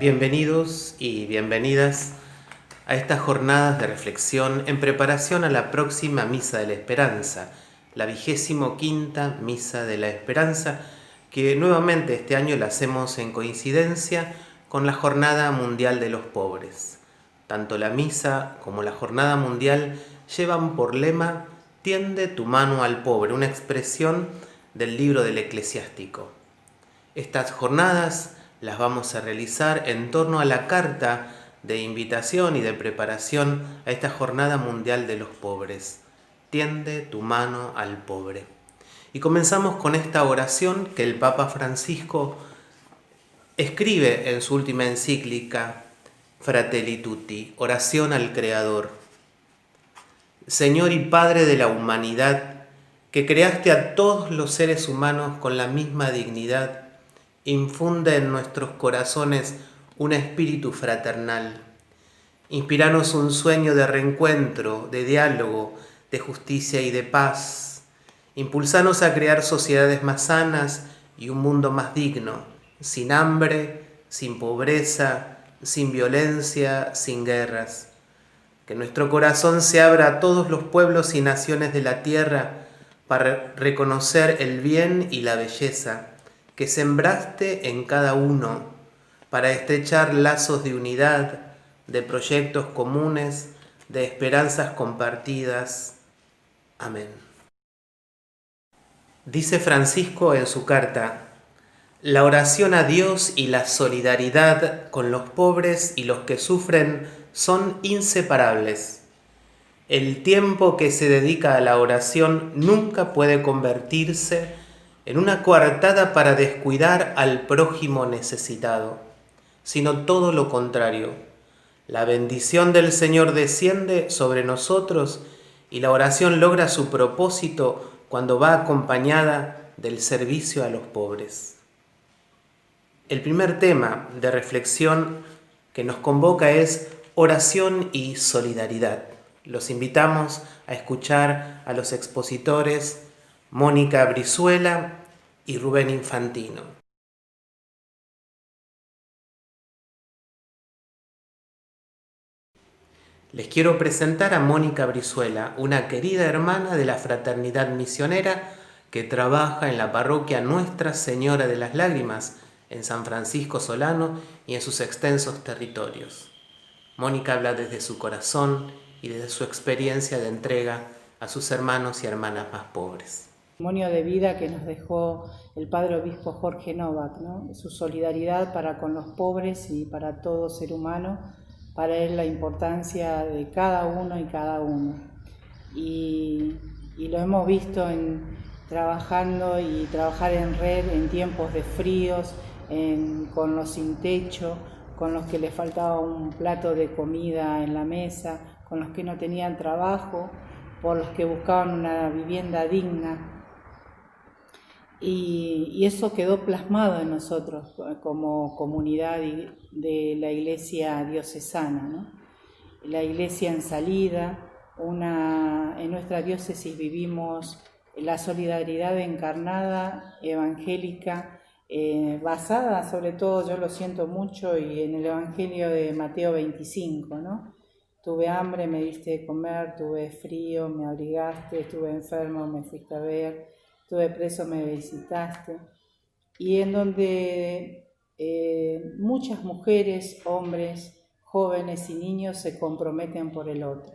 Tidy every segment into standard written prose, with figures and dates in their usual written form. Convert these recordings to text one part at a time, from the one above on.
Bienvenidos y bienvenidas a estas jornadas de reflexión en preparación a la próxima Misa de la Esperanza, la 25ª Misa de la Esperanza, que nuevamente este año la hacemos en coincidencia con la Jornada Mundial de los Pobres. Tanto la misa como la Jornada Mundial llevan por lema «Tiende tu mano al pobre», una expresión del libro del Eclesiástico. Estas jornadas las vamos a realizar en torno a la carta de invitación y de preparación a esta Jornada Mundial de los Pobres. Tiende tu mano al pobre. Y comenzamos con esta oración que el Papa Francisco escribe en su última encíclica Fratelli Tutti, oración al Creador. Señor y Padre de la humanidad, que creaste a todos los seres humanos con la misma dignidad, infunde en nuestros corazones un espíritu fraternal. Inspíranos un sueño de reencuentro, de diálogo, de justicia y de paz. Impulsanos a crear sociedades más sanas y un mundo más digno, sin hambre, sin pobreza, sin violencia, sin guerras. Que nuestro corazón se abra a todos los pueblos y naciones de la tierra para reconocer el bien y la belleza que sembraste en cada uno, para estrechar lazos de unidad, de proyectos comunes, de esperanzas compartidas. Amén. Dice Francisco en su carta: la oración a Dios y la solidaridad con los pobres y los que sufren son inseparables. El tiempo que se dedica a la oración nunca puede convertirse en una coartada para descuidar al prójimo necesitado, sino todo lo contrario. La bendición del Señor desciende sobre nosotros y la oración logra su propósito cuando va acompañada del servicio a los pobres. El primer tema de reflexión que nos convoca es oración y solidaridad. Los invitamos a escuchar a los expositores Mónica Brizuela y Rubén Infantino. Les quiero presentar a Mónica Brizuela, una querida hermana de la Fraternidad Misionera que trabaja en la parroquia Nuestra Señora de las Lágrimas, en San Francisco Solano y en sus extensos territorios. Mónica habla desde su corazón y desde su experiencia de entrega a sus hermanos y hermanas más pobres. Testimonio de vida que nos dejó el Padre Obispo Jorge Novak, ¿no? Su solidaridad para con los pobres y para todo ser humano, para él la importancia de cada uno y cada uno. Y lo hemos visto trabajando y trabajar en red en tiempos de fríos, con los sin techo, con los que les faltaba un plato de comida en la mesa, con los que no tenían trabajo, por los que buscaban una vivienda digna. Y eso quedó plasmado en nosotros como comunidad de la Iglesia diocesana, ¿no? La Iglesia en salida, en nuestra diócesis vivimos la solidaridad encarnada, evangélica, basada sobre todo, yo lo siento mucho, y en el Evangelio de Mateo 25, ¿no? Tuve hambre, me diste de comer, tuve frío, me abrigaste, estuve enfermo, me fuiste a ver, estuve preso, me visitaste. Y en donde muchas mujeres, hombres, jóvenes y niños se comprometen por el otro.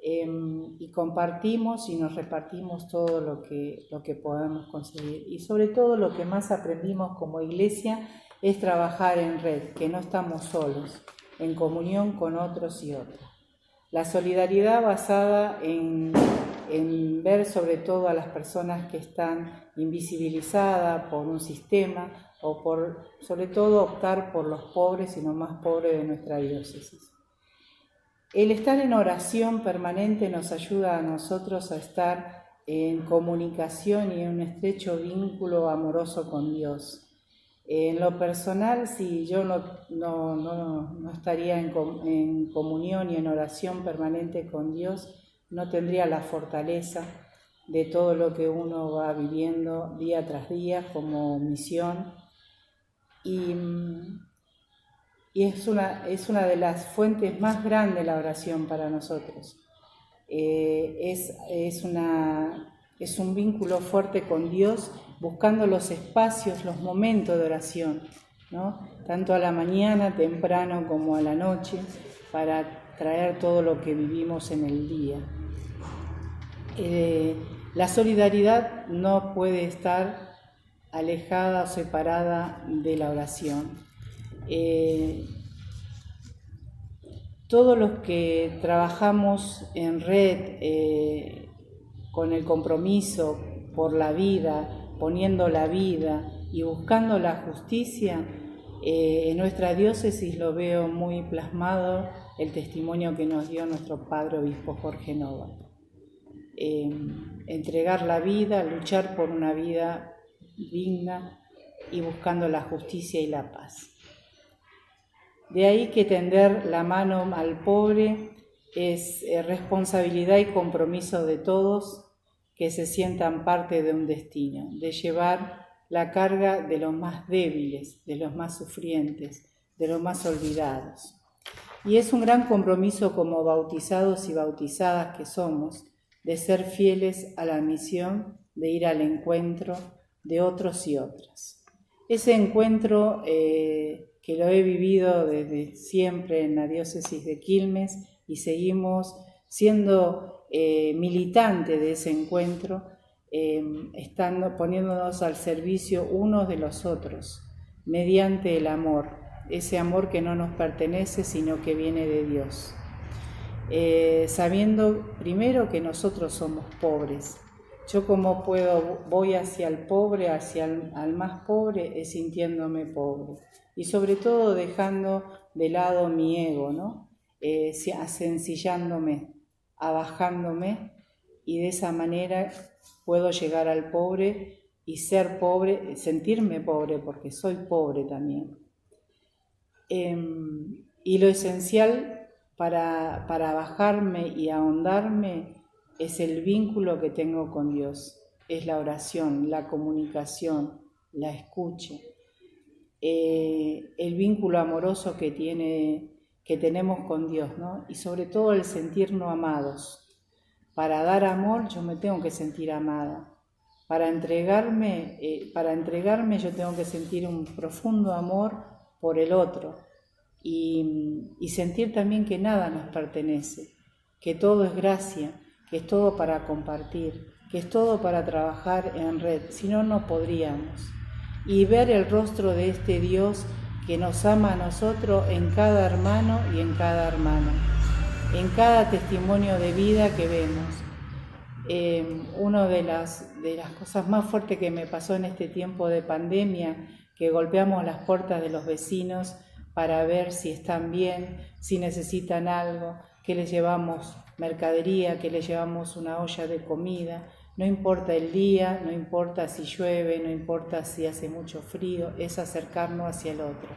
Y compartimos y nos repartimos todo lo que podemos conseguir. Y sobre todo lo que más aprendimos como iglesia es trabajar en red, que no estamos solos, en comunión con otros y otras. La solidaridad basada en ver sobre todo a las personas que están invisibilizadas por un sistema o sobre todo optar por los pobres y los más pobres de nuestra diócesis. El estar en oración permanente nos ayuda a nosotros a estar en comunicación y en un estrecho vínculo amoroso con Dios. En lo personal, si yo no estaría en comunión y en oración permanente con Dios, no tendría la fortaleza de todo lo que uno va viviendo día tras día como misión. Y y es una de las fuentes más grandes de la oración para nosotros. Es un vínculo fuerte con Dios, buscando los espacios, los momentos de oración, ¿no? Tanto a la mañana, temprano, como a la noche, para traer todo lo que vivimos en el día. La solidaridad no puede estar alejada o separada de la oración. Todos los que trabajamos en red con el compromiso por la vida, poniendo la vida y buscando la justicia, en nuestra diócesis lo veo muy plasmado el testimonio que nos dio nuestro padre obispo Jorge Nova. Entregar la vida, luchar por una vida digna y buscando la justicia y la paz. De ahí que tender la mano al pobre es responsabilidad y compromiso de todos que se sientan parte de un destino, de llevar la carga de los más débiles, de los más sufrientes, de los más olvidados. Y es un gran compromiso como bautizados y bautizadas que somos, de ser fieles a la misión de ir al encuentro de otros y otras. Ese encuentro que lo he vivido desde siempre en la diócesis de Quilmes y seguimos siendo militantes de ese encuentro, poniéndonos al servicio unos de los otros, mediante el amor, ese amor que no nos pertenece sino que viene de Dios. Sabiendo primero que nosotros somos pobres. Yo como voy hacia el pobre, hacia el más pobre, es sintiéndome pobre. Y sobre todo dejando de lado mi ego, ¿no? Asencillándome, abajándome, y de esa manera puedo llegar al pobre y ser pobre, sentirme pobre porque soy pobre también. Y lo esencial para bajarme y ahondarme es el vínculo que tengo con Dios, es la oración, la comunicación, la escucha, el vínculo amoroso que tenemos con Dios, ¿no? Y sobre todo el sentirnos amados. Para dar amor yo me tengo que sentir amada. Para entregarme yo tengo que sentir un profundo amor por el otro y sentir también que nada nos pertenece, que todo es gracia, que es todo para compartir, que es todo para trabajar en red, si no, no podríamos. Y ver el rostro de este Dios que nos ama a nosotros en cada hermano y en cada hermana, en cada testimonio de vida que vemos. Una de las cosas más fuertes que me pasó en este tiempo de pandemia, que golpeamos las puertas de los vecinos para ver si están bien, si necesitan algo, que les llevamos mercadería, que les llevamos una olla de comida. No importa el día, no importa si llueve, no importa si hace mucho frío, es acercarnos hacia el otro.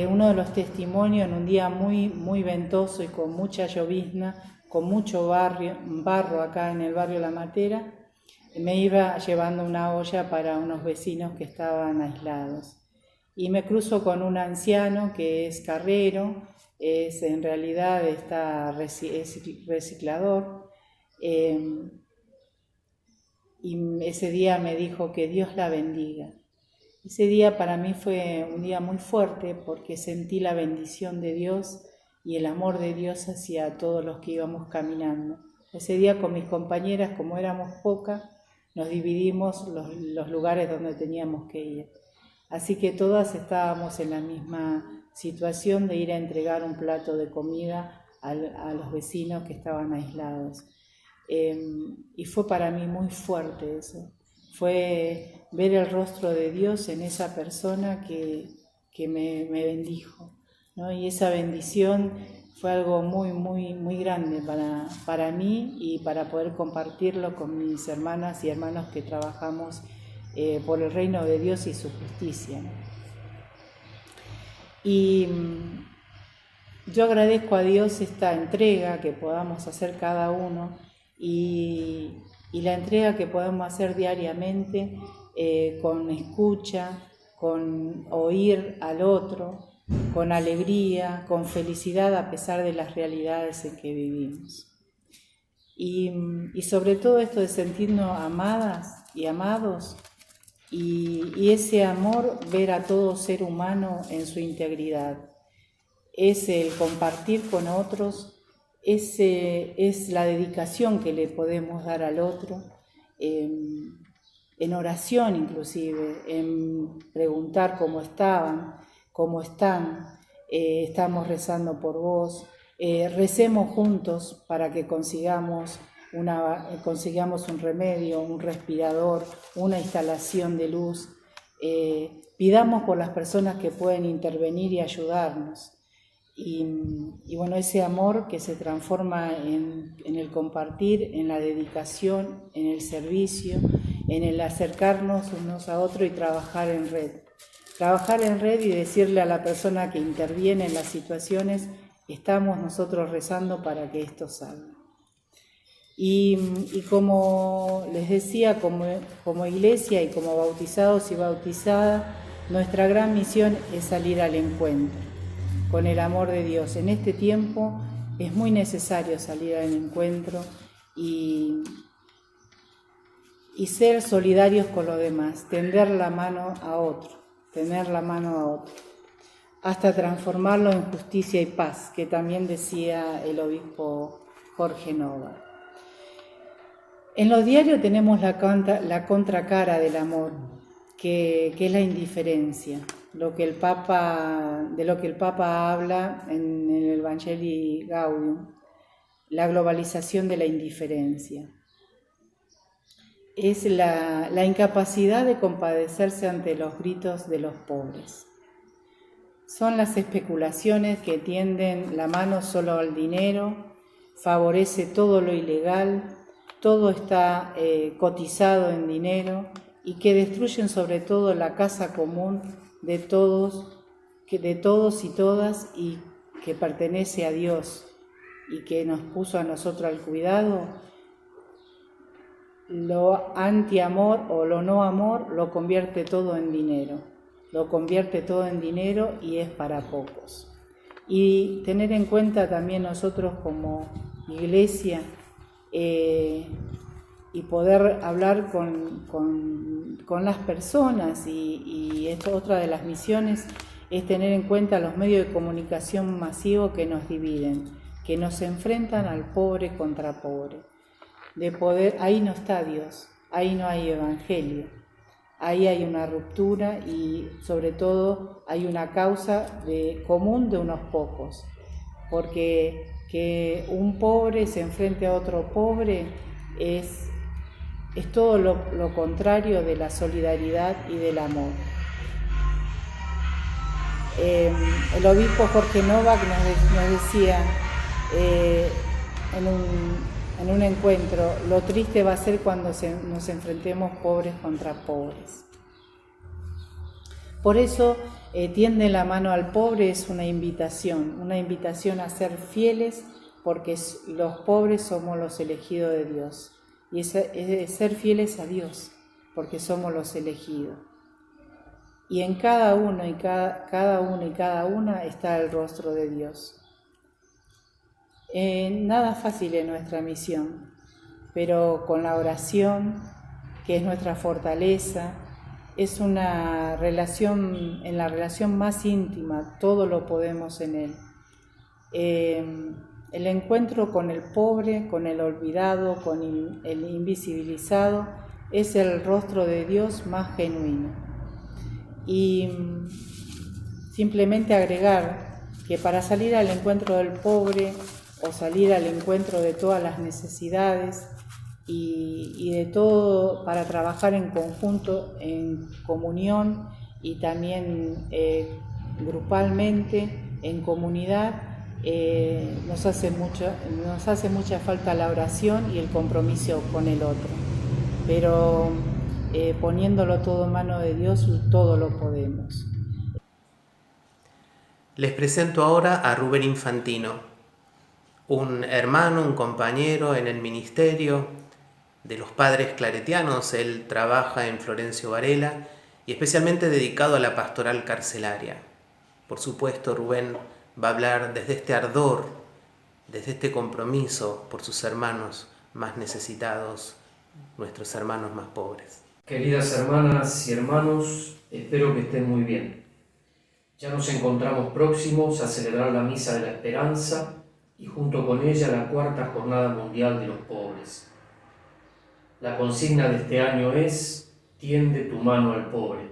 Uno de los testimonios en un día muy, muy ventoso y con mucha llovizna, con mucho barro acá en el barrio La Matera, me iba llevando una olla para unos vecinos que estaban aislados. Y me cruzo con un anciano que es carrero, en realidad es reciclador, y ese día me dijo que Dios la bendiga. Ese día para mí fue un día muy fuerte porque sentí la bendición de Dios y el amor de Dios hacia todos los que íbamos caminando. Ese día con mis compañeras, como éramos pocas, nos dividimos los lugares donde teníamos que ir. Así que todas estábamos en la misma situación de ir a entregar un plato de comida a los vecinos que estaban aislados. Y fue para mí muy fuerte eso. Fue ver el rostro de Dios en esa persona que me bendijo, ¿no? Y esa bendición fue algo muy, muy, muy grande para mí y para poder compartirlo con mis hermanas y hermanos que trabajamos por el reino de Dios y su justicia, ¿no? Y yo agradezco a Dios esta entrega que podamos hacer cada uno y la entrega que podemos hacer diariamente con escucha, con oír al otro, con alegría, con felicidad a pesar de las realidades en que vivimos. Y sobre todo esto de sentirnos amadas y amados, y ese amor, ver a todo ser humano en su integridad. Es el compartir con otros, es la dedicación que le podemos dar al otro, en oración inclusive, en preguntar cómo estaban, cómo están, estamos rezando por vos, recemos juntos para que consigamos un remedio, un respirador, una instalación de luz, pidamos por las personas que pueden intervenir y ayudarnos. Y bueno, ese amor que se transforma en el compartir, en la dedicación, en el servicio, en el acercarnos unos a otros y trabajar en red. Trabajar en red y decirle a la persona que interviene en las situaciones, estamos nosotros rezando para que esto salga. Y como les decía, como iglesia y como bautizados y bautizadas, nuestra gran misión es salir al encuentro con el amor de Dios. En este tiempo es muy necesario salir al encuentro y ser solidarios con los demás, tender la mano a otro, hasta transformarlo en justicia y paz, que también decía el obispo Jorge Nova. En los diarios tenemos la contracara del amor, que es la indiferencia, de lo que el Papa habla en el Evangelii Gaudium, la globalización de la indiferencia. Es la incapacidad de compadecerse ante los gritos de los pobres. Son las especulaciones que tienden la mano solo al dinero, favorece todo lo ilegal, todo está cotizado en dinero y que destruyen sobre todo la casa común de todos y todas y que pertenece a Dios y que nos puso a nosotros al cuidado. Lo anti-amor o lo no amor lo convierte todo en dinero. Y es para pocos. Y tener en cuenta también nosotros como iglesia y poder hablar con las personas y esto, otra de las misiones es tener en cuenta los medios de comunicación masivos que nos dividen, que nos enfrentan al pobre contra pobre. Ahí no está Dios, ahí no hay evangelio, ahí hay una ruptura y sobre todo hay una causa común de unos pocos, porque que un pobre se enfrente a otro pobre es todo lo contrario de la solidaridad y del amor. El obispo Jorge Novak nos decía en un encuentro, lo triste va a ser cuando nos enfrentemos pobres contra pobres. Por eso tiende la mano al pobre es una invitación a ser fieles, porque los pobres somos los elegidos de Dios. Y es ser fieles a Dios, porque somos los elegidos. Y en cada uno y cada una está el rostro de Dios. Nada fácil en nuestra misión, pero con la oración, que es nuestra fortaleza, es una relación, en la relación más íntima, todo lo podemos en Él. El encuentro con el pobre, con el olvidado, con el invisibilizado, es el rostro de Dios más genuino. Y simplemente agregar que para salir al encuentro del pobre o salir al encuentro de todas las necesidades y de todo, para trabajar en conjunto, en comunión y también grupalmente, en comunidad, nos hace mucha falta la oración y el compromiso con el otro, pero poniéndolo todo en mano de Dios, todo lo podemos. Les presento ahora a Rubén Infantino, un hermano, un compañero en el ministerio de los padres claretianos. Él trabaja en Florencio Varela y especialmente dedicado a la pastoral carcelaria. Por supuesto, Rubén va a hablar desde este ardor, desde este compromiso por sus hermanos más necesitados, nuestros hermanos más pobres. Queridas hermanas y hermanos, espero que estén muy bien. Ya nos encontramos próximos a celebrar la Misa de la Esperanza y junto con ella la cuarta Jornada Mundial de los Pobres. La consigna de este año es «Tiende tu mano al pobre»,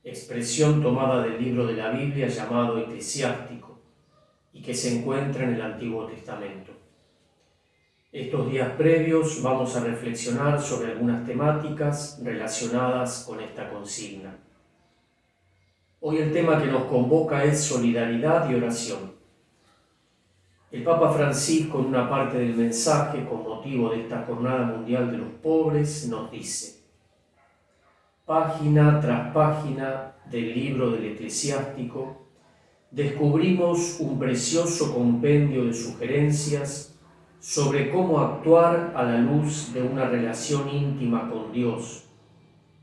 expresión tomada del libro de la Biblia llamado Eclesiástico y que se encuentra en el Antiguo Testamento. Estos días previos vamos a reflexionar sobre algunas temáticas relacionadas con esta consigna. Hoy el tema que nos convoca es solidaridad y oración. El Papa Francisco, en una parte del mensaje con motivo de esta Jornada Mundial de los Pobres, nos dice: página tras página del libro del Eclesiástico, descubrimos un precioso compendio de sugerencias sobre cómo actuar a la luz de una relación íntima con Dios,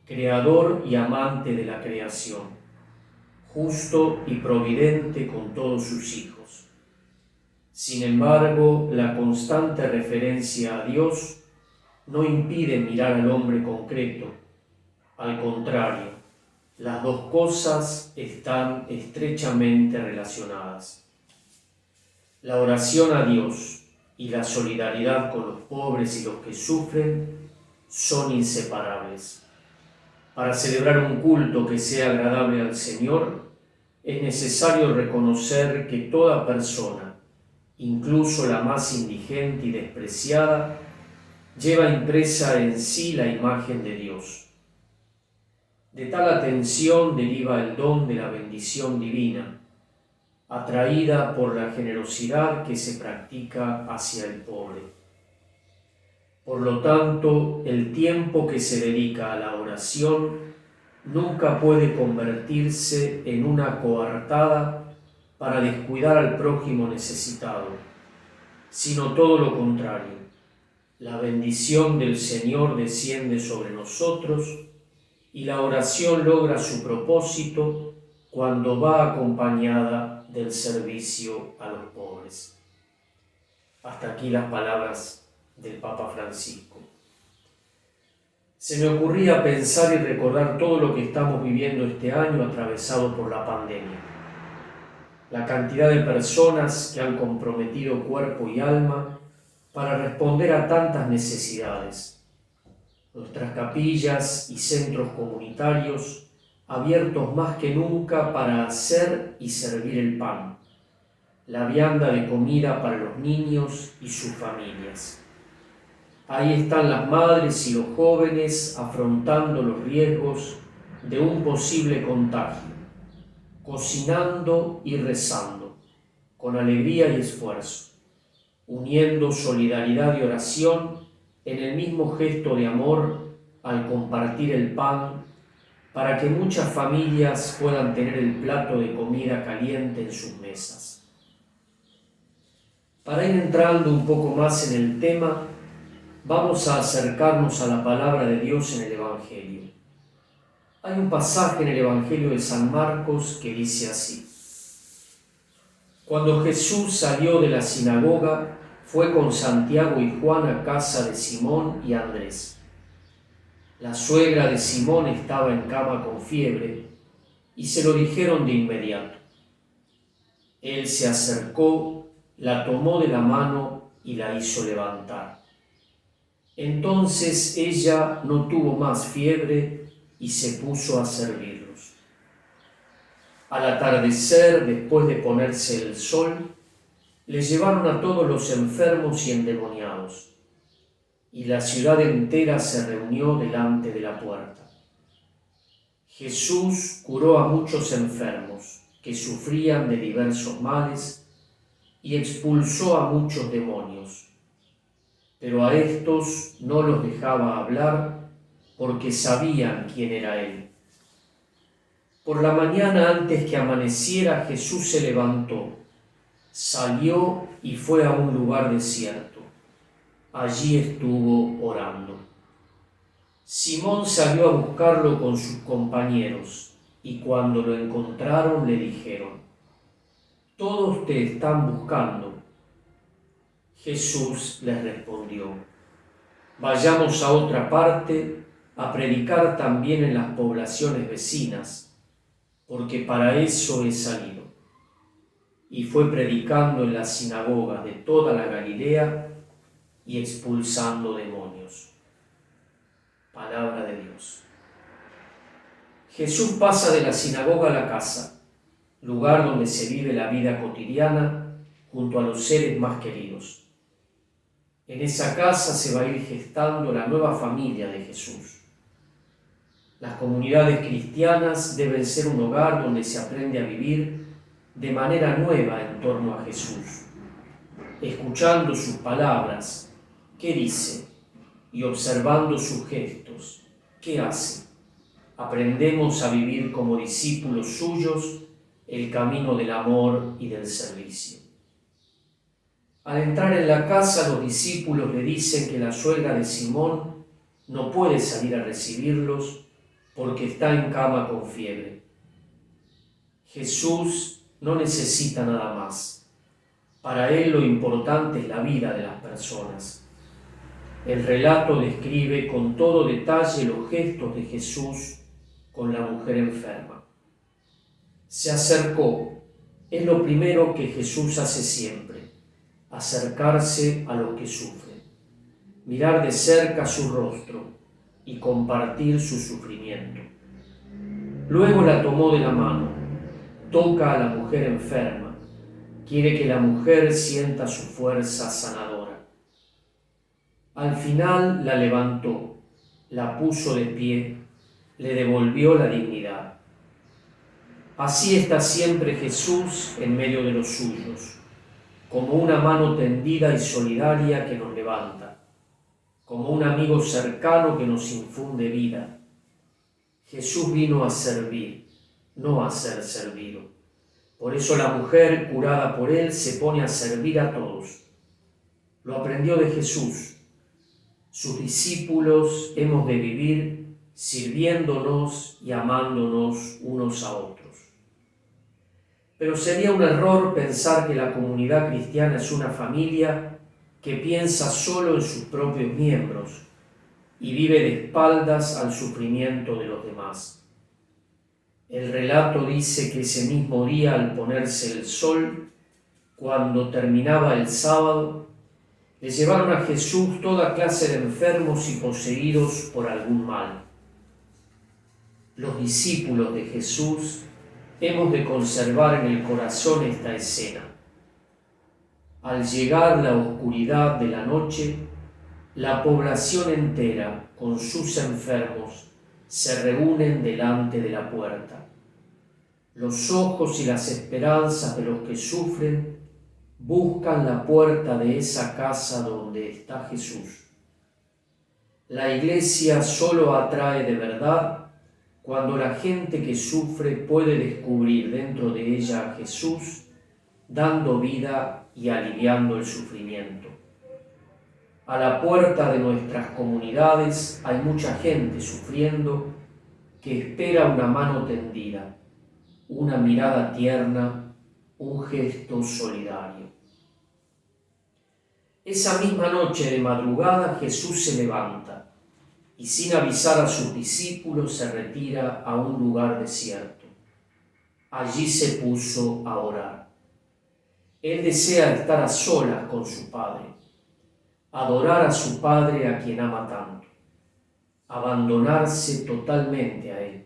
creador y amante de la creación, justo y providente con todos sus hijos. Sin embargo, la constante referencia a Dios no impide mirar al hombre concreto. Al contrario, las dos cosas están estrechamente relacionadas. La oración a Dios y la solidaridad con los pobres y los que sufren son inseparables. Para celebrar un culto que sea agradable al Señor, es necesario reconocer que toda persona, incluso la más indigente y despreciada, lleva impresa en sí la imagen de Dios. De tal atención deriva el don de la bendición divina, atraída por la generosidad que se practica hacia el pobre. Por lo tanto, el tiempo que se dedica a la oración nunca puede convertirse en una coartada para descuidar al prójimo necesitado, sino todo lo contrario. La bendición del Señor desciende sobre nosotros y la oración logra su propósito cuando va acompañada del servicio a los pobres. Hasta aquí las palabras del Papa Francisco. Se me ocurría pensar y recordar todo lo que estamos viviendo este año atravesado por la pandemia. La cantidad de personas que han comprometido cuerpo y alma para responder a tantas necesidades. Nuestras capillas y centros comunitarios abiertos más que nunca para hacer y servir el pan, la vianda de comida para los niños y sus familias. Ahí están las madres y los jóvenes afrontando los riesgos de un posible contagio, cocinando y rezando, con alegría y esfuerzo, uniendo solidaridad y oración en el mismo gesto de amor al compartir el pan, para que muchas familias puedan tener el plato de comida caliente en sus mesas. Para ir entrando un poco más en el tema, vamos a acercarnos a la palabra de Dios en el Evangelio. Hay un pasaje en el Evangelio de San Marcos que dice así: cuando Jesús salió de la sinagoga, fue con Santiago y Juan a casa de Simón y Andrés. La suegra de Simón estaba en cama con fiebre y se lo dijeron de inmediato. Él se acercó, la tomó de la mano y la hizo levantar. Entonces ella no tuvo más fiebre y se puso a servirlos. Al atardecer, después de ponerse el sol, les llevaron a todos los enfermos y endemoniados, y la ciudad entera se reunió delante de la puerta. Jesús curó a muchos enfermos que sufrían de diversos males y expulsó a muchos demonios, pero a estos no los dejaba hablar porque sabían quién era Él. Por la mañana, antes que amaneciera, Jesús se levantó, salió y fue a un lugar desierto. Allí estuvo orando. Simón salió a buscarlo con sus compañeros y cuando lo encontraron le dijeron: «Todos te están buscando». Jesús les respondió: «Vayamos a otra parte a predicar también en las poblaciones vecinas, porque para eso he salido». Y fue predicando en las sinagogas de toda la Galilea y expulsando demonios. Palabra de Dios. Jesús pasa de la sinagoga a la casa, lugar donde se vive la vida cotidiana junto a los seres más queridos. En esa casa se va a ir gestando la nueva familia de Jesús. Las comunidades cristianas deben ser un hogar donde se aprende a vivir de manera nueva en torno a Jesús, escuchando sus palabras, qué dice, y observando sus gestos, qué hace. Aprendemos a vivir como discípulos suyos el camino del amor y del servicio. Al entrar en la casa, los discípulos le dicen que la suegra de Simón no puede salir a recibirlos porque está en cama con fiebre. Jesús no necesita nada más. Para él lo importante es la vida de las personas. El relato describe con todo detalle los gestos de Jesús con la mujer enferma. Se acercó. Es lo primero que Jesús hace siempre: acercarse a los que sufren, mirar de cerca su rostro y compartir su sufrimiento. Luego la tomó de la mano, toca a la mujer enferma, quiere que la mujer sienta su fuerza sanadora. Al final la levantó, la puso de pie, le devolvió la dignidad. Así está siempre Jesús en medio de los suyos, como una mano tendida y solidaria que nos levanta, como un amigo cercano que nos infunde vida. Jesús vino a servir, no a ser servido. Por eso la mujer, curada por él, se pone a servir a todos. Lo aprendió de Jesús. Sus discípulos hemos de vivir sirviéndonos y amándonos unos a otros. Pero sería un error pensar que la comunidad cristiana es una familia que piensa solo en sus propios miembros y vive de espaldas al sufrimiento de los demás. El relato dice que ese mismo día, al ponerse el sol, cuando terminaba el sábado, le llevaron a Jesús toda clase de enfermos y poseídos por algún mal. Los discípulos de Jesús hemos de conservar en el corazón esta escena. Al llegar la oscuridad de la noche, la población entera, con sus enfermos, se reúnen delante de la puerta. Los ojos y las esperanzas de los que sufren buscan la puerta de esa casa donde está Jesús. La Iglesia solo atrae de verdad cuando la gente que sufre puede descubrir dentro de ella a Jesús, dando vida y aliviando el sufrimiento. A la puerta de nuestras comunidades hay mucha gente sufriendo que espera una mano tendida, una mirada tierna, un gesto solidario. Esa misma noche de madrugada Jesús se levanta y sin avisar a sus discípulos se retira a un lugar desierto. Allí se puso a orar. Él desea estar a solas con su Padre, adorar a su Padre a quien ama tanto, abandonarse totalmente a Él.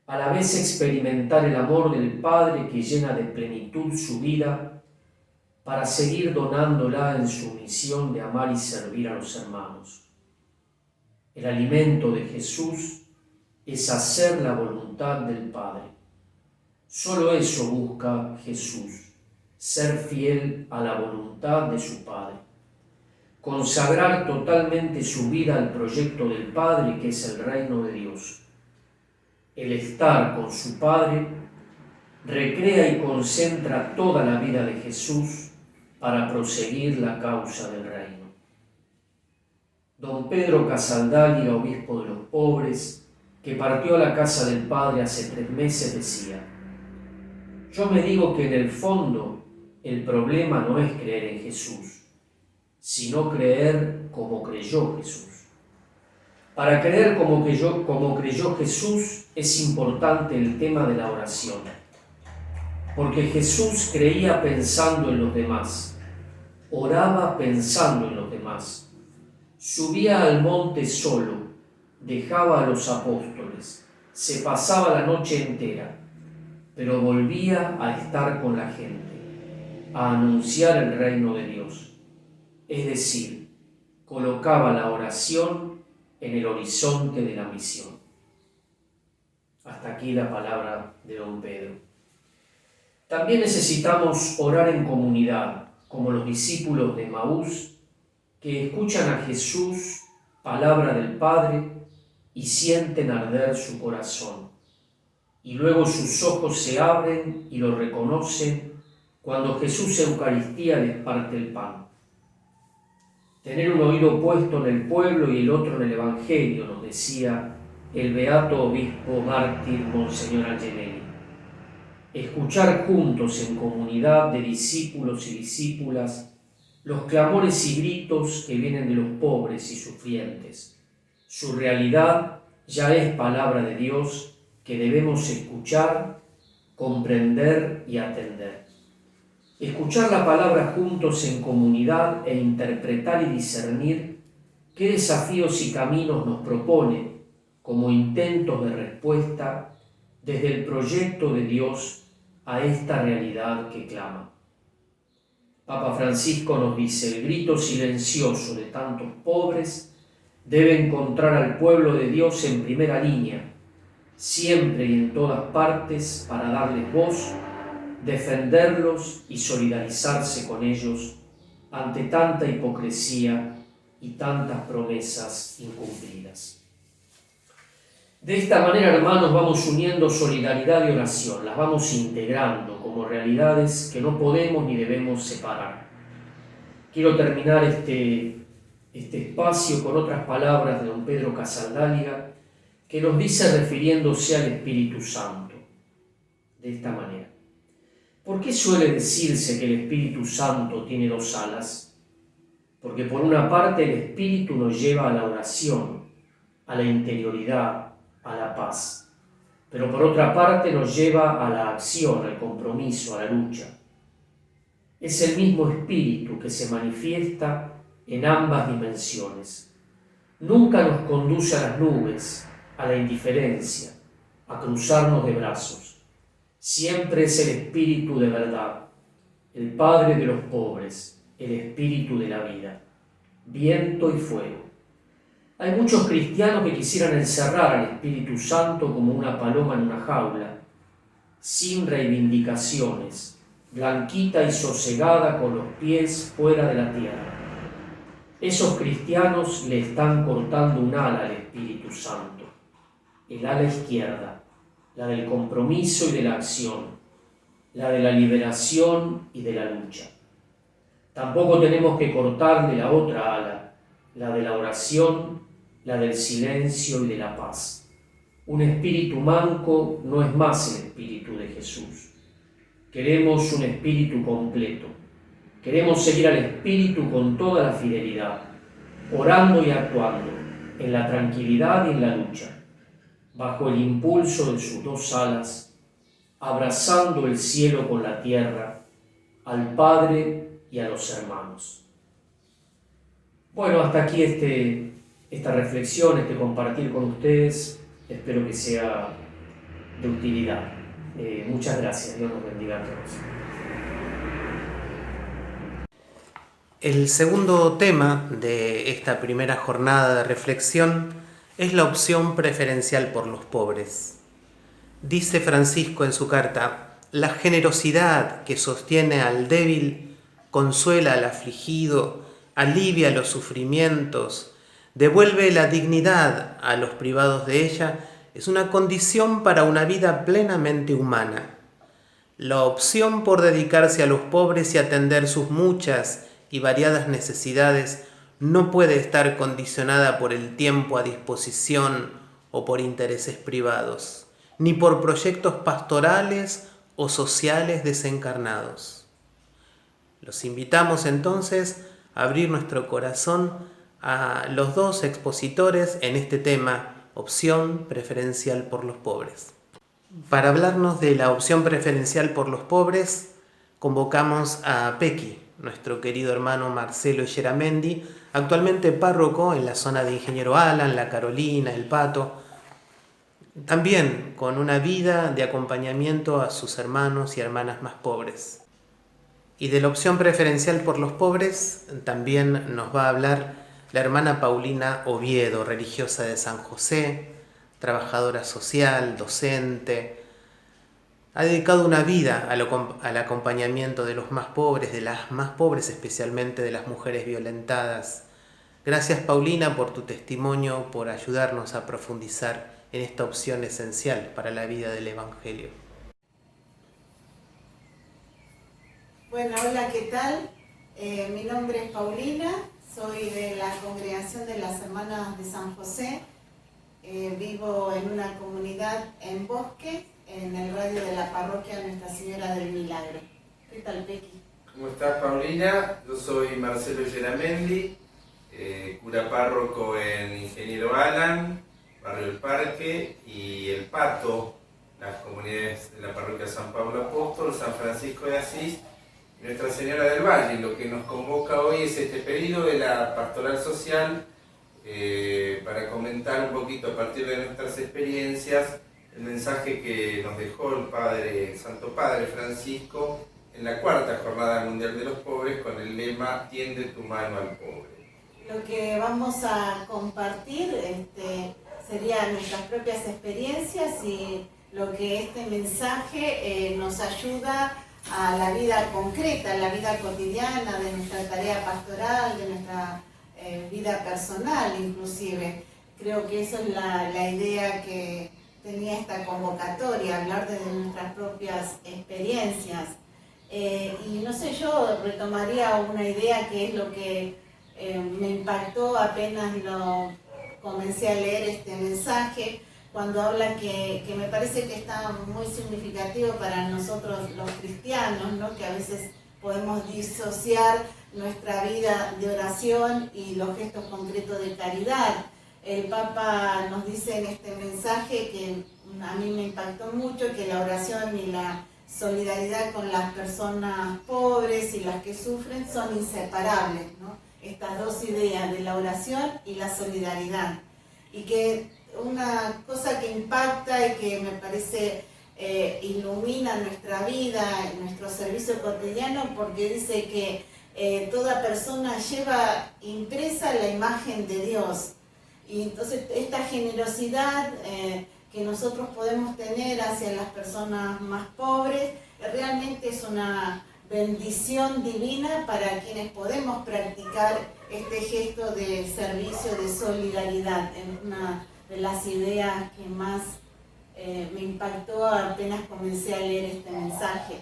A la vez experimentar el amor del Padre que llena de plenitud su vida para seguir donándola en su misión de amar y servir a los hermanos. El alimento de Jesús es hacer la voluntad del Padre. Solo eso busca Jesús, ser fiel a la voluntad de su Padre, consagrar totalmente su vida al proyecto del Padre que es el reino de Dios. El estar con su Padre recrea y concentra toda la vida de Jesús para proseguir la causa del reino. Don Pedro Casaldaglia, obispo de los pobres, que partió a la casa del Padre hace 3 meses, decía: yo me digo que en el fondo el problema no es creer en Jesús, sino creer como creyó Jesús. Para creer como creyó Jesús es importante el tema de la oración, porque Jesús creía pensando en los demás, oraba pensando en los demás, subía al monte solo, dejaba a los apóstoles, se pasaba la noche entera, pero volvía a estar con la gente, a anunciar el reino de Dios. Es decir, colocaba la oración en el horizonte de la misión. Hasta aquí la palabra de don Pedro. También necesitamos orar en comunidad, como los discípulos de Emaús, que escuchan a Jesús, palabra del Padre, y sienten arder su corazón. Y luego sus ojos se abren y lo reconocen cuando Jesús en Eucaristía les parte el pan. Tener un oído puesto en el pueblo y el otro en el Evangelio, nos decía el beato obispo mártir Monseñor Angelelli. Escuchar juntos en comunidad de discípulos y discípulas los clamores y gritos que vienen de los pobres y sufrientes. Su realidad ya es palabra de Dios que debemos escuchar, comprender y atender. Escuchar la palabra juntos en comunidad e interpretar y discernir qué desafíos y caminos nos propone como intentos de respuesta desde el proyecto de Dios a esta realidad que clama. Papa Francisco nos dice: el grito silencioso de tantos pobres debe encontrar al pueblo de Dios en primera línea, siempre y en todas partes, para darles voz, defenderlos y solidarizarse con ellos ante tanta hipocresía y tantas promesas incumplidas. De esta manera, hermanos, vamos uniendo solidaridad y oración, las vamos integrando como realidades que no podemos ni debemos separar. Quiero terminar este espacio con otras palabras de don Pedro Casaldáliga, que nos dice, refiriéndose al Espíritu Santo, de esta manera: ¿por qué suele decirse que el Espíritu Santo tiene 2 alas? Porque por una parte el Espíritu nos lleva a la oración, a la interioridad, a la paz, pero por otra parte nos lleva a la acción, al compromiso, a la lucha. Es el mismo Espíritu que se manifiesta en ambas dimensiones. Nunca nos conduce a las nubes, a la indiferencia, a cruzarnos de brazos. Siempre es el Espíritu de verdad, el Padre de los pobres, el Espíritu de la vida, viento y fuego. Hay muchos cristianos que quisieran encerrar al Espíritu Santo como una paloma en una jaula, sin reivindicaciones, blanquita y sosegada con los pies fuera de la tierra. Esos cristianos le están cortando un ala al Espíritu Santo, el ala izquierda, la del compromiso y de la acción, la de la liberación y de la lucha. Tampoco tenemos que cortarle la otra ala, la de la oración, la del silencio y de la paz. Un espíritu manco no es más el espíritu de Jesús. Queremos un espíritu completo. Queremos seguir al Espíritu con toda la fidelidad, orando y actuando, en la tranquilidad y en la lucha, bajo el impulso de sus 2 alas, abrazando el cielo con la tierra, al Padre y a los hermanos. Bueno, hasta aquí esta reflexión, este compartir con ustedes. Espero que sea de utilidad. Muchas gracias. Dios nos bendiga a todos. El segundo tema de esta primera jornada de reflexión es la opción preferencial por los pobres. Dice Francisco en su carta: la generosidad que sostiene al débil consuela al afligido, alivia los sufrimientos, devuelve la dignidad a los privados de ella, es una condición para una vida plenamente humana. La opción por dedicarse a los pobres y atender sus muchas y variadas necesidades no puede estar condicionada por el tiempo a disposición o por intereses privados, ni por proyectos pastorales o sociales desencarnados. Los invitamos entonces a abrir nuestro corazón a los dos expositores en este tema, opción preferencial por los pobres. Para hablarnos de la opción preferencial por los pobres, convocamos a Pequi, nuestro querido hermano Marcelo Geramendi, actualmente párroco en la zona de Ingeniero Alan, La Carolina, El Pato, también con una vida de acompañamiento a sus hermanos y hermanas más pobres. Y de la opción preferencial por los pobres también nos va a hablar la hermana Paulina Oviedo, religiosa de San José, trabajadora social, docente. Ha dedicado una vida al acompañamiento de los más pobres, de las más pobres, especialmente de las mujeres violentadas. Gracias, Paulina, por tu testimonio, por ayudarnos a profundizar en esta opción esencial para la vida del Evangelio. Bueno, hola, ¿qué tal? Mi nombre es Paulina, soy de la Congregación de las Hermanas de San José. Vivo en una comunidad en Bosque, en el radio de la parroquia Nuestra Señora del Milagro. ¿Qué tal, Pequi? ¿Cómo estás, Paulina? Yo soy Marcelo Geramendi, cura párroco en Ingeniero Alan, Barrio El Parque y El Pato, las comunidades de la parroquia San Pablo Apóstol, San Francisco de Asís y Nuestra Señora del Valle. Lo que nos convoca hoy es este pedido de la Pastoral Social para comentar un poquito a partir de nuestras experiencias el mensaje que nos dejó el Santo Padre Francisco en la cuarta Jornada Mundial de los Pobres con el lema "Tiende tu mano al pobre". Lo que vamos a compartir serían nuestras propias experiencias y lo que este mensaje nos ayuda a la vida concreta, a la vida cotidiana, de nuestra tarea pastoral, de nuestra vida personal inclusive. Creo que esa es la idea que tenía esta convocatoria, hablar de nuestras propias experiencias. Y no sé, yo retomaría una idea que es lo que me impactó apenas lo comencé a leer este mensaje, cuando habla que me parece que está muy significativo para nosotros los cristianos, ¿no? Que a veces podemos disociar nuestra vida de oración y los gestos concretos de caridad. El Papa nos dice en este mensaje, que a mí me impactó mucho, que la oración y la solidaridad con las personas pobres y las que sufren son inseparables, ¿no? Estas dos ideas de la oración y la solidaridad. Y que una cosa que impacta y que me parece ilumina nuestra vida, nuestro servicio cotidiano, porque dice que toda persona lleva impresa la imagen de Dios. Y entonces esta generosidad que nosotros podemos tener hacia las personas más pobres realmente es una bendición divina para quienes podemos practicar este gesto de servicio, de solidaridad. Es una de las ideas que más me impactó apenas comencé a leer este mensaje.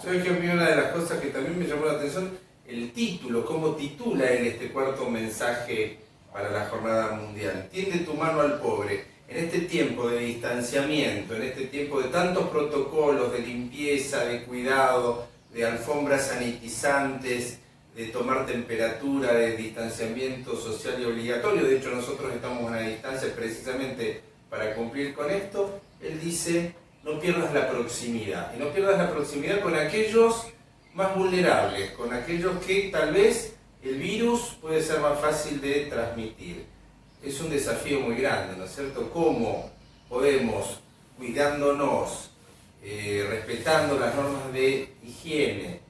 ¿Sabes qué? A mí una de las cosas que también me llamó la atención, el título, cómo titula él este cuarto mensaje para la Jornada Mundial. Tiende tu mano al pobre. En este tiempo de distanciamiento, en este tiempo de tantos protocolos de limpieza, de cuidado, de alfombras sanitizantes, de tomar temperatura, de distanciamiento social y obligatorio, de hecho nosotros estamos a una distancia precisamente para cumplir con esto, él dice: no pierdas la proximidad, y no pierdas la proximidad con aquellos más vulnerables, con aquellos que tal vez el virus puede ser más fácil de transmitir. Es un desafío muy grande, ¿no es cierto? ¿Cómo podemos, cuidándonos, respetando las normas de higiene,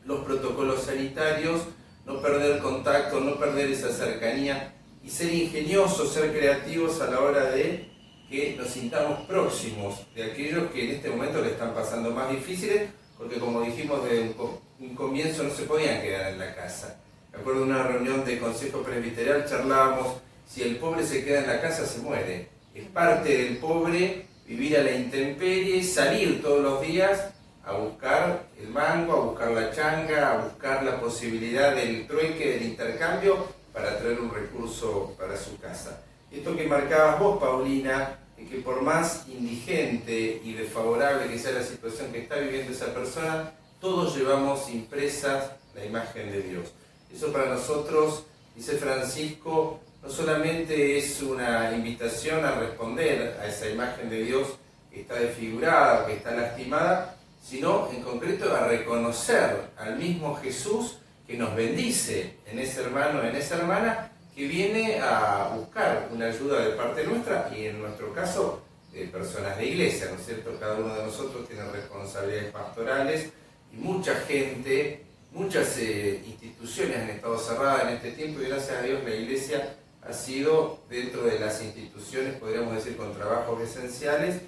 los protocolos sanitarios, no perder contacto, no perder esa cercanía y ser ingeniosos, ser creativos a la hora de que nos sintamos próximos de aquellos que en este momento le están pasando más difíciles, porque como dijimos desde un comienzo, no se podían quedar en la casa. Me acuerdo de una reunión de Consejo Presbiteral, charlábamos: si el pobre se queda en la casa, se muere. Es parte del pobre vivir a la intemperie, salir todos los días a buscar el mango, a buscar la changa, a buscar la posibilidad del trueque, del intercambio, para traer un recurso para su casa. Esto que marcabas vos, Paulina, de que por más indigente y desfavorable que sea la situación que está viviendo esa persona, todos llevamos impresas la imagen de Dios. Eso para nosotros, dice Francisco, no solamente es una invitación a responder a esa imagen de Dios que está desfigurada o que está lastimada, sino en concreto a reconocer al mismo Jesús que nos bendice en ese hermano, en esa hermana, que viene a buscar una ayuda de parte nuestra y en nuestro caso de personas de iglesia, ¿no es cierto? Cada uno de nosotros tiene responsabilidades pastorales y mucha gente, muchas instituciones han estado cerradas en este tiempo y gracias a Dios la iglesia ha sido dentro de las instituciones, podríamos decir, con trabajos esenciales,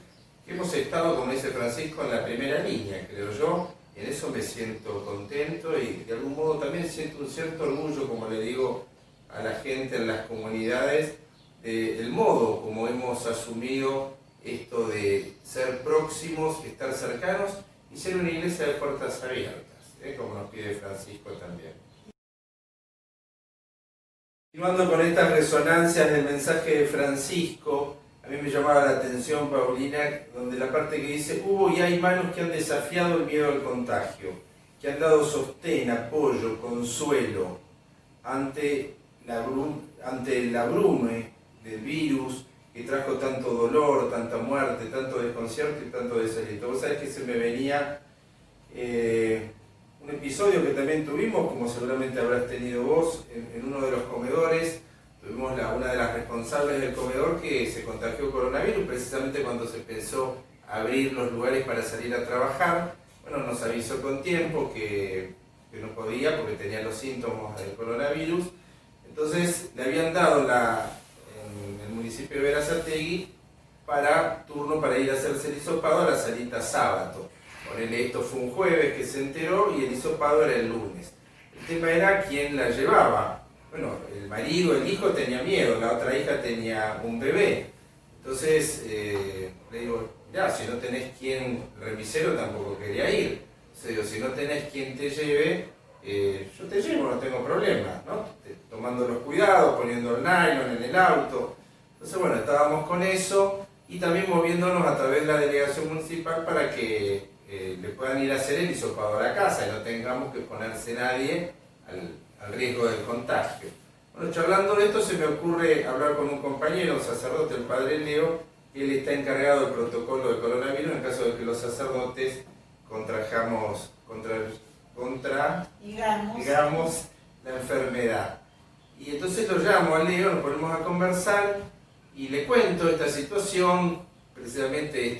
que hemos estado, como dice Francisco, en la primera línea, creo yo. En eso me siento contento y de algún modo también siento un cierto orgullo, como le digo a la gente en las comunidades, del modo como hemos asumido esto de ser próximos, estar cercanos y ser una iglesia de puertas abiertas, como nos pide Francisco también. Continuando con estas resonancias del mensaje de Francisco, a mí me llamaba la atención, Paulina, donde la parte que dice, hubo y hay manos que han desafiado el miedo al contagio, que han dado sostén, apoyo, consuelo ante el abrume del virus que trajo tanto dolor, tanta muerte, tanto desconcierto y tanto desaliento. Vos sabés que se me venía un episodio que también tuvimos, como seguramente habrás tenido vos, en uno de los comedores. Tuvimos una de las responsables del comedor que se contagió coronavirus, precisamente cuando se empezó a abrir los lugares para salir a trabajar. Bueno, nos avisó con tiempo que no podía porque tenía los síntomas del coronavirus. Entonces le habían dado en el municipio de Berazategui turno para ir a hacerse el hisopado a la salita sábado. Ponele, esto fue un jueves que se enteró y el hisopado era el lunes. El tema era quién la llevaba. Bueno, el marido, el hijo tenía miedo, la otra hija tenía un bebé. Entonces le digo, ya, si no tenés quien, el remisero tampoco quería ir. Entonces digo, si no tenés quien te lleve, yo te llevo, no tengo problema, ¿no? Tomando los cuidados, poniendo el nylon en el auto. Entonces, bueno, estábamos con eso y también moviéndonos a través de la delegación municipal para que le puedan ir a hacer el hisopado a la casa y no tengamos que ponerse nadie al riesgo del contagio. Bueno, charlando de esto se me ocurre hablar con un compañero, un sacerdote, el padre Leo, que él está encargado del protocolo de coronavirus en caso de que los sacerdotes contrajamos digamos, la enfermedad. Y entonces lo llamo a Leo, nos ponemos a conversar y le cuento esta situación, precisamente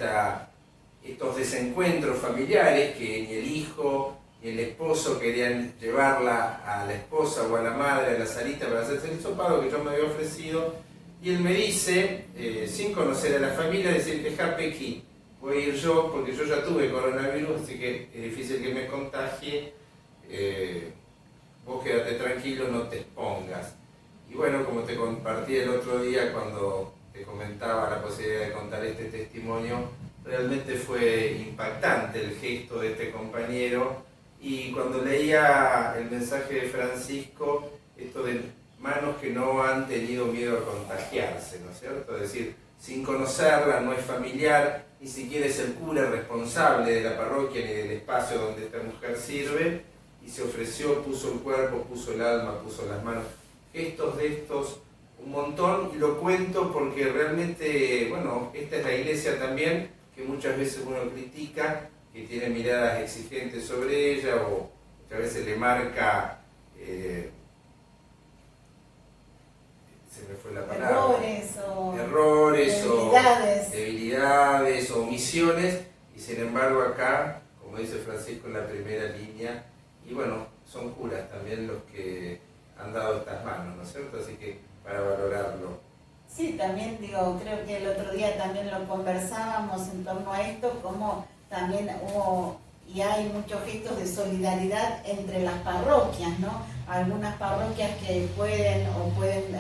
estos desencuentros familiares que ni el hijo ni el esposo querían llevarla a la esposa o a la madre a la salita para hacerse el hisopado que yo me había ofrecido, y él me dice, sin conocer a la familia, decir, deja Pequi, voy a ir yo porque yo ya tuve coronavirus, así que es difícil que me contagie, vos quédate tranquilo, no te expongas. Y bueno, como te compartí el otro día cuando te comentaba la posibilidad de contar este testimonio, realmente fue impactante el gesto de este compañero. Y cuando leía el mensaje de Francisco, esto de manos que no han tenido miedo a contagiarse, ¿no es cierto? Es decir, sin conocerla, no es familiar, ni siquiera es el cura responsable de la parroquia ni del espacio donde esta mujer sirve, y se ofreció, puso el cuerpo, puso el alma, puso las manos. Gestos de estos, un montón, y lo cuento porque realmente, bueno, esta es la iglesia también, que muchas veces uno critica, que tiene miradas exigentes sobre ella o que a veces le marca, se me fue la palabra, errores debilidades o omisiones, y sin embargo acá, como dice Francisco, en la primera línea, y bueno, son curas también los que han dado estas manos, ¿no es cierto? Así que para valorarlo. Sí, también digo, creo que el otro día también lo conversábamos en torno a esto, como también hubo y hay muchos gestos de solidaridad entre las parroquias, ¿no? Algunas parroquias que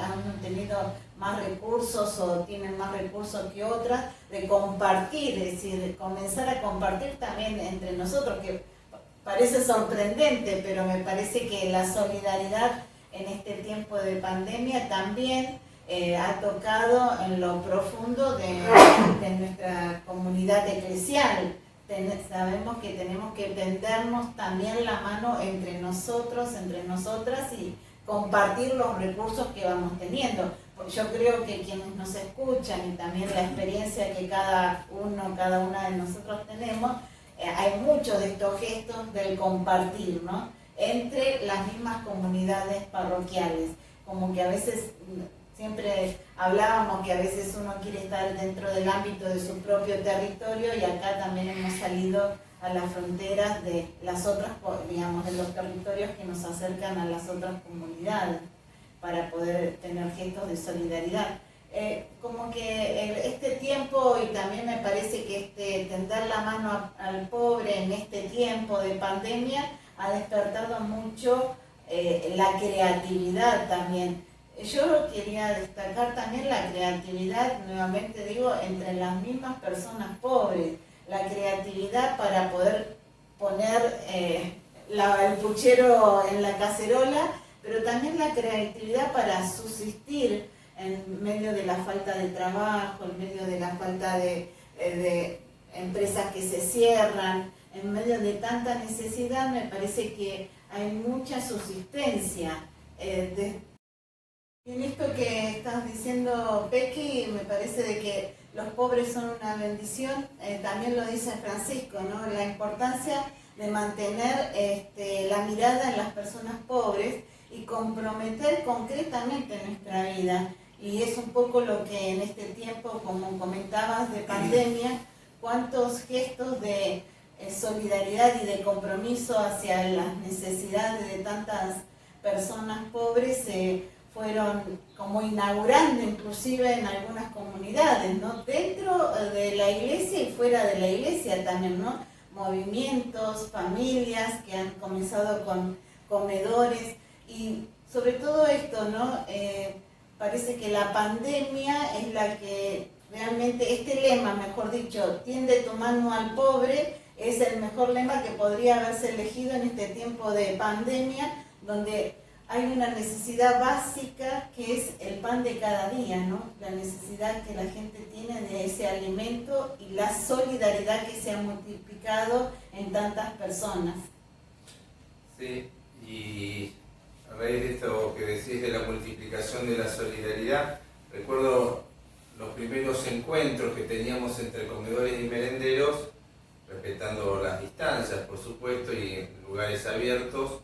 han tenido más recursos o tienen más recursos que otras, de compartir, es decir, de comenzar a compartir también entre nosotros, que parece sorprendente, pero me parece que la solidaridad en este tiempo de pandemia también ha tocado en lo profundo de nuestra comunidad eclesial. Sabemos que tenemos que tendernos también la mano entre nosotros, entre nosotras, y compartir los recursos que vamos teniendo. Yo creo que quienes nos escuchan y también la experiencia que cada una de nosotros tenemos, hay muchos de estos gestos del compartir, ¿no? Entre las mismas comunidades parroquiales. Como que a veces, siempre hablábamos que a veces uno quiere estar dentro del ámbito de su propio territorio, y acá también hemos salido a las fronteras de las otras, digamos, de los territorios que nos acercan a las otras comunidades, para poder tener gestos de solidaridad. Como que este tiempo, y también me parece que tender la mano al pobre en este tiempo de pandemia ha despertado mucho la creatividad también. Yo quería destacar también la creatividad, nuevamente digo, entre las mismas personas pobres, la creatividad para poder poner el puchero en la cacerola, pero también la creatividad para subsistir en medio de la falta de trabajo, en medio de la falta de empresas que se cierran, en medio de tanta necesidad. Me parece que hay mucha subsistencia. En esto que estás diciendo, Pequi, me parece de que los pobres son una bendición. También lo dice Francisco, ¿no? La importancia de mantener la mirada en las personas pobres y comprometer concretamente nuestra vida. Y es un poco lo que en este tiempo, como comentabas, de pandemia, cuántos gestos de solidaridad y de compromiso hacia las necesidades de tantas personas pobres se fueron como inaugurando, inclusive en algunas comunidades, ¿no? Dentro de la iglesia y fuera de la iglesia también, ¿no? Movimientos, familias que han comenzado con comedores, y sobre todo esto, ¿no? Parece que la pandemia es la que realmente, este lema, mejor dicho, tiende tu mano al pobre, es el mejor lema que podría haberse elegido en este tiempo de pandemia, donde hay una necesidad básica que es el pan de cada día, ¿no? La necesidad que la gente tiene de ese alimento y la solidaridad que se ha multiplicado en tantas personas. Sí, y a raíz de esto que decís de la multiplicación de la solidaridad, recuerdo los primeros encuentros que teníamos entre comedores y merenderos, respetando las distancias, por supuesto, y en lugares abiertos.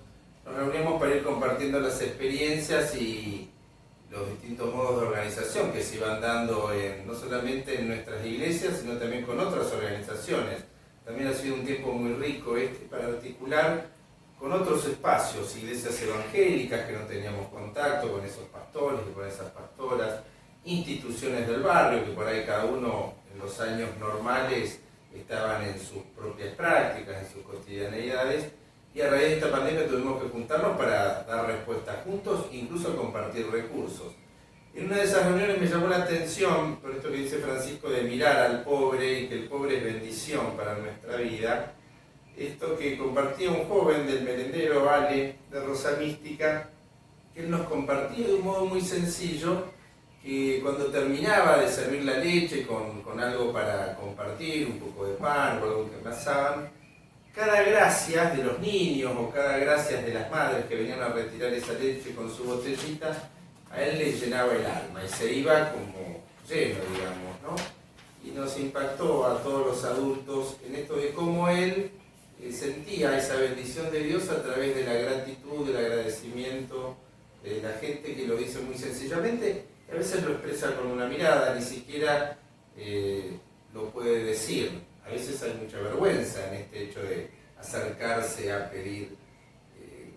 Nos reuníamos para ir compartiendo las experiencias y los distintos modos de organización que se iban dando no solamente en nuestras iglesias, sino también con otras organizaciones. También ha sido un tiempo muy rico para articular con otros espacios, iglesias evangélicas que no teníamos contacto con esos pastores y con esas pastoras, instituciones del barrio que por ahí cada uno en los años normales estaban en sus propias prácticas, en sus cotidianeidades, y a raíz de esta pandemia tuvimos que juntarnos para dar respuestas juntos, incluso compartir recursos. En una de esas reuniones me llamó la atención, por esto que dice Francisco, de mirar al pobre y que el pobre es bendición para nuestra vida, esto que compartía un joven del merendero Ale de Rosa Mística, que él nos compartía de un modo muy sencillo, que cuando terminaba de servir la leche con algo para compartir, un poco de pan o algo que pasaban, cada gracias de los niños o cada gracias de las madres que venían a retirar esa leche con su botellita, a él le llenaba el alma y se iba como lleno, digamos, ¿no? Y nos impactó a todos los adultos en esto de cómo él sentía esa bendición de Dios a través de la gratitud, del agradecimiento de la gente que lo dice muy sencillamente, y a veces lo expresa con una mirada, ni siquiera lo puede decir. A veces hay mucha vergüenza en este hecho de acercarse a pedir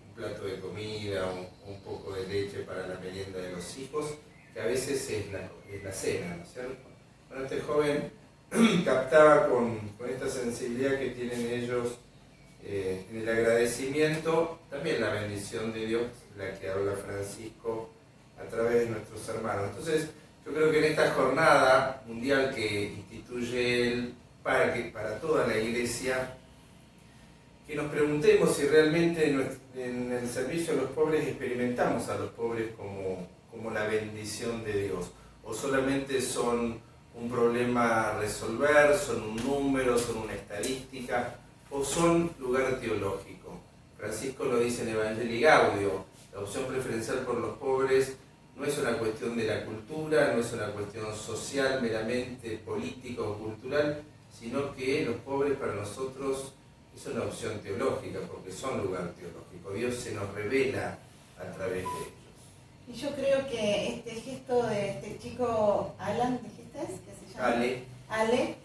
un plato de comida, un poco de leche para la merienda de los hijos, que a veces es la cena, ¿no es cierto? Bueno, este joven captaba con esta sensibilidad que tienen ellos en el agradecimiento, también la bendición de Dios, la que habla Francisco a través de nuestros hermanos. Entonces, yo creo que en esta jornada mundial que instituye él para toda la iglesia, que nos preguntemos si realmente en el servicio a los pobres experimentamos a los pobres como como la bendición de Dios? ¿O solamente son un problema a resolver, son un número, son una estadística, o son lugar teológico? Francisco lo dice en Evangelii Gaudio, la opción preferencial por los pobres no es una cuestión de la cultura, no es una cuestión social, meramente política o cultural, sino que los pobres para nosotros es una opción teológica, porque son lugar teológico. Dios se nos revela a través de ellos. Y yo creo que este gesto de este chico, Alan, ¿dijiste? ¿Qué se llama? Ale,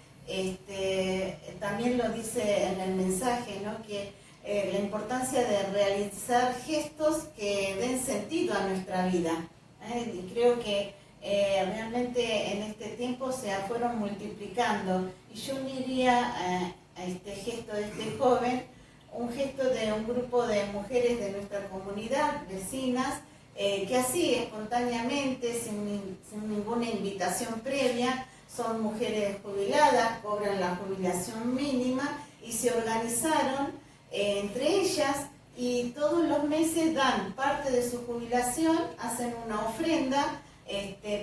también lo dice en el mensaje, ¿no? Que la importancia de realizar gestos que den sentido a nuestra vida. Y creo que realmente en este tiempo se fueron multiplicando. Y yo uniría a este gesto de este joven, un gesto de un grupo de mujeres de nuestra comunidad, vecinas, que así espontáneamente, sin ninguna invitación previa, son mujeres jubiladas, cobran la jubilación mínima y se organizaron entre ellas y todos los meses dan parte de su jubilación, hacen una ofrenda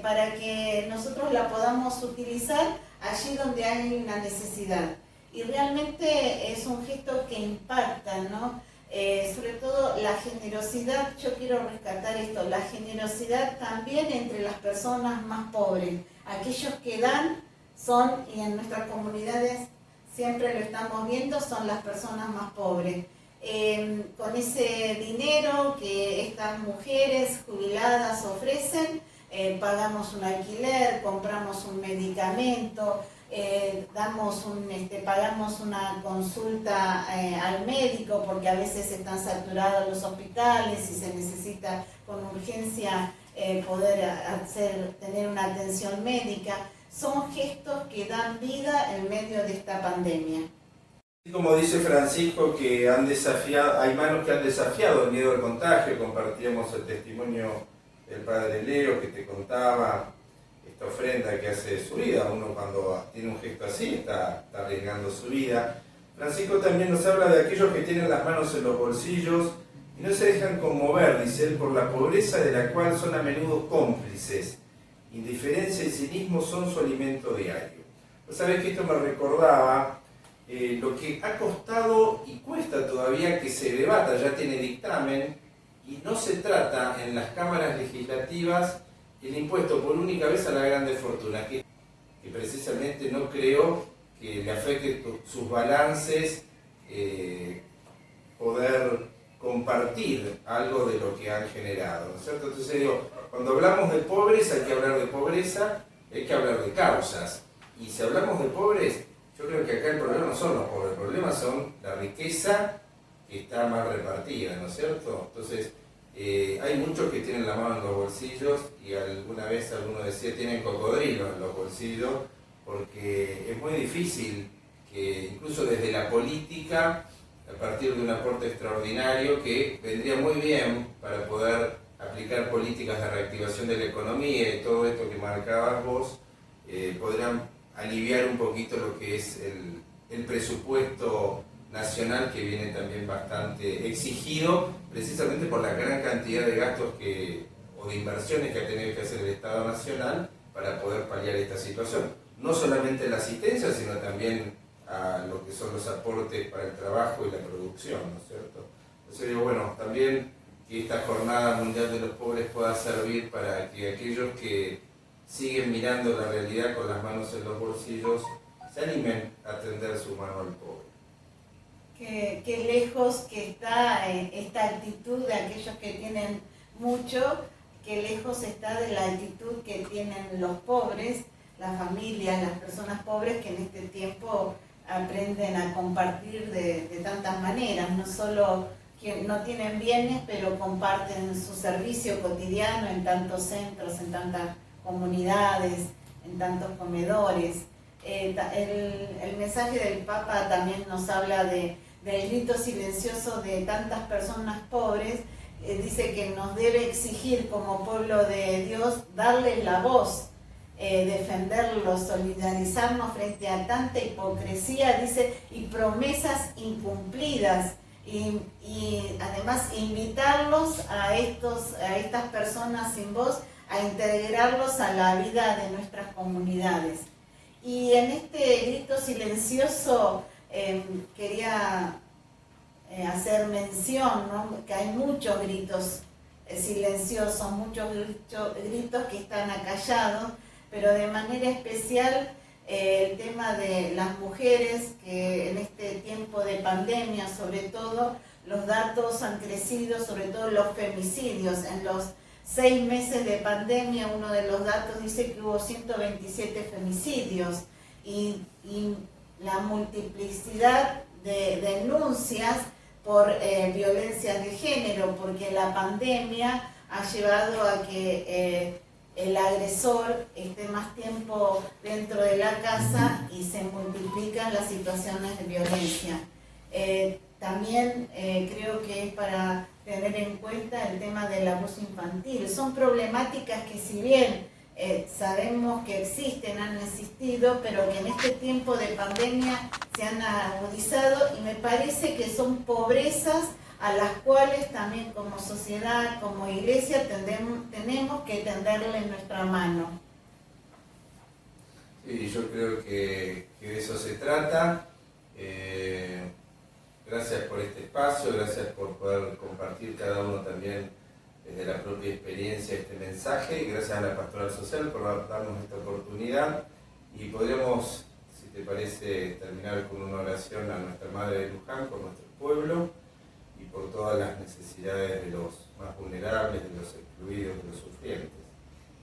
para que nosotros la podamos utilizar allí donde hay una necesidad. Y realmente es un gesto que impacta, ¿no? Sobre todo la generosidad, yo quiero rescatar esto, la generosidad también entre las personas más pobres. Aquellos que dan son, y en nuestras comunidades siempre lo estamos viendo, son las personas más pobres. Con ese dinero que estas mujeres jubiladas ofrecen, pagamos un alquiler, compramos un medicamento, pagamos una consulta al médico porque a veces están saturados los hospitales y se necesita con urgencia tener una atención médica. Son gestos que dan vida en medio de esta pandemia. Como dice Francisco, que hay manos que han desafiado el miedo al contagio. Compartíamos el testimonio del padre Leo que te contaba esta ofrenda que hace de su vida. Uno cuando tiene un gesto así está arriesgando su vida. Francisco también nos habla de aquellos que tienen las manos en los bolsillos y no se dejan conmover, dice él, por la pobreza de la cual son a menudo cómplices. Indiferencia y cinismo son su alimento diario. Vos sabés que esto me recordaba lo que ha costado y cuesta todavía que se debata, ya tiene dictamen, y no se trata en las cámaras legislativas el impuesto por única vez a la grande fortuna, que precisamente no creo que le afecte sus balances poder compartir algo de lo que han generado, ¿no es cierto? Entonces digo, cuando hablamos de pobres hay que hablar de pobreza, hay que hablar de causas, y si hablamos de pobres, yo creo que acá el problema no son los pobres, el problema son la riqueza que está mal repartida, ¿no es cierto? Entonces, hay muchos que tienen la mano en los bolsillos y alguna vez alguno decía tienen cocodrilos en los bolsillos, porque es muy difícil que incluso desde la política, a partir de un aporte extraordinario que vendría muy bien para poder aplicar políticas de reactivación de la economía y todo esto que marcabas vos, podrían aliviar un poquito lo que es el presupuesto nacional, que viene también bastante exigido precisamente por la gran cantidad de gastos o de inversiones que ha tenido que hacer el Estado Nacional para poder paliar esta situación. No solamente la asistencia, sino también a lo que son los aportes para el trabajo y la producción, ¿no es cierto? Entonces digo, bueno, también que esta Jornada Mundial de los Pobres pueda servir para que aquellos que siguen mirando la realidad con las manos en los bolsillos se animen a tender su mano al pobre. Qué lejos que está esta actitud de aquellos que tienen mucho, qué lejos está de la actitud que tienen los pobres, las familias, las personas pobres que en este tiempo aprenden a compartir de tantas maneras, no solo que no tienen bienes, pero comparten su servicio cotidiano en tantos centros, en tantas comunidades, en tantos comedores. El mensaje del Papa también nos habla del grito silencioso de tantas personas pobres. Dice que nos debe exigir como pueblo de Dios darles la voz, defenderlos, solidarizarnos frente a tanta hipocresía, dice, y promesas incumplidas, y además invitarlos a estas personas sin voz a integrarlos a la vida de nuestras comunidades. Y en este grito silencioso quería hacer mención, ¿no?, que hay muchos gritos silenciosos, muchos gritos que están acallados, pero de manera especial el tema de las mujeres, que en este tiempo de pandemia, sobre todo, los datos han crecido, sobre todo los femicidios. En los 6 meses de pandemia, uno de los datos dice que hubo 127 femicidios y la multiplicidad de denuncias por violencia de género, porque la pandemia ha llevado a que el agresor esté más tiempo dentro de la casa y se multiplican las situaciones de violencia. También creo que es para tener en cuenta el tema del abuso infantil. Son problemáticas que, si bien sabemos que existen, han existido, pero que en este tiempo de pandemia se han agudizado, y me parece que son pobrezas a las cuales también como sociedad, como iglesia, tenemos que tenderle nuestra mano. Sí, yo creo que de eso se trata. Gracias por este espacio, gracias por poder compartir cada uno también desde la propia experiencia este mensaje, y gracias a la Pastoral Social por darnos esta oportunidad. Y podríamos, si te parece, terminar con una oración a nuestra Madre de Luján, por nuestro pueblo y por todas las necesidades de los más vulnerables, de los excluidos, de los sufrientes.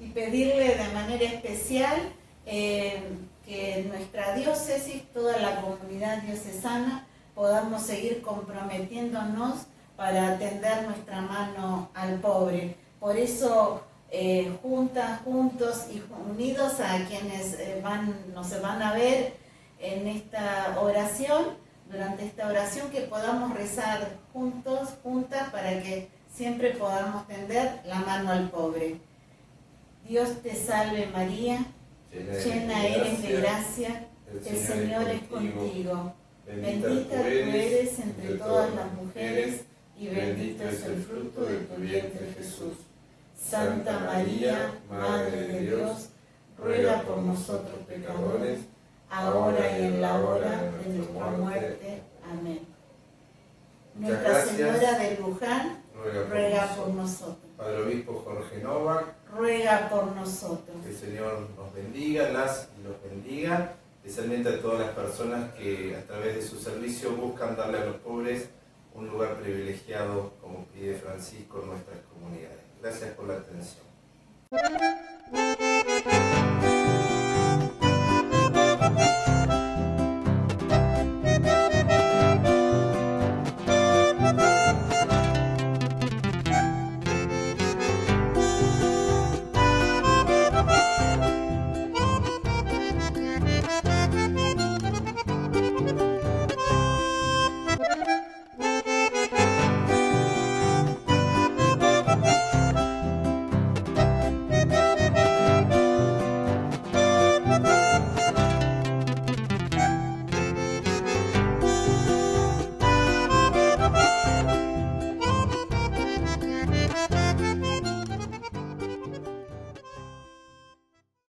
Y pedirle de manera especial que nuestra diócesis, toda la comunidad diocesana, podamos seguir comprometiéndonos para tender nuestra mano al pobre. Por eso, juntos y unidos a quienes nos van a ver en esta oración, durante esta oración, que podamos rezar juntos, juntas, para que siempre podamos tender la mano al pobre. Dios te salve María, llena eres de gracia, el Señor es contigo. Bendita tú eres entre todas las mujeres, y bendito es el fruto de tu vientre Jesús. Santa María, Madre de Dios, ruega por nosotros pecadores, ahora y en la hora de nuestra muerte. Amén. Nuestra Señora de Luján, ruega por nosotros. Padre Obispo Jorge Novak, ruega por nosotros. Que el Señor nos bendiga, los bendiga, especialmente a todas las personas que a través de su servicio buscan darle a los pobres un lugar privilegiado, como pide Francisco en nuestras comunidades. Gracias por la atención.